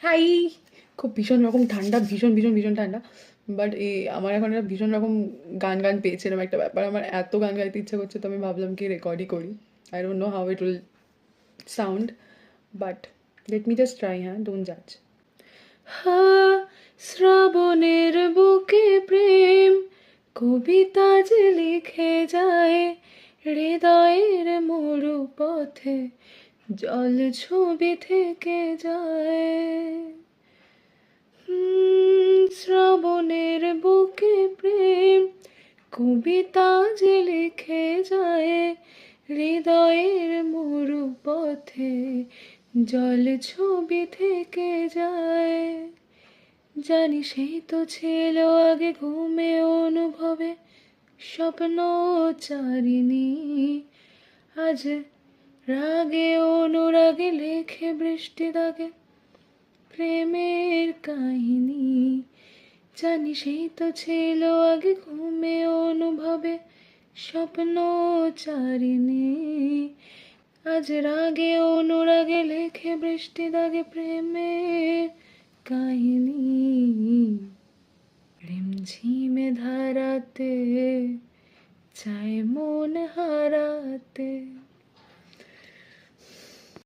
High, খুব ভীষণ রকম ঠান্ডা, ভীষণ ভীষণ ভীষণ ঠান্ডা। বাট আমার এখন একটা ভীষণ রকম গান গান পেয়েছে এরকম একটা ব্যাপার। আমার এত গান গাইতে ইচ্ছা করছে, তো আমি ভাবলাম কি রেকর্ডই করি। I don't know how it will sound, but let me just try. হ্যাঁ, ডোন্ট জাজ। হা, শ্রাবণের বুকে প্রেম কবিতা যে লিখে যায়, হৃদয়ের মরু পথে জল ছবি থেকে যায়। শ্রাবণের বুকে প্রেম কবিতা যে লিখে যায়, হৃদয়ের মরু পথে জল ছবি থেকে যায়। জানি সেই তো ছিল আগে ঘুমে অনুভবে স্বপ্ন চারিণী, আজ রাগে অনুরাগে লেখে বৃষ্টি দাগে প্রেমের কাহিনী। জানি সেই তো ছিল আগে ঘুমে অনুভবে স্বপ্ন চারিণী, আজ রাগে অনুরাগে লেখে বৃষ্টি দাগে প্রেমের কাহিনী। রিমঝিমে ধারাতে চায় মন হারাতে।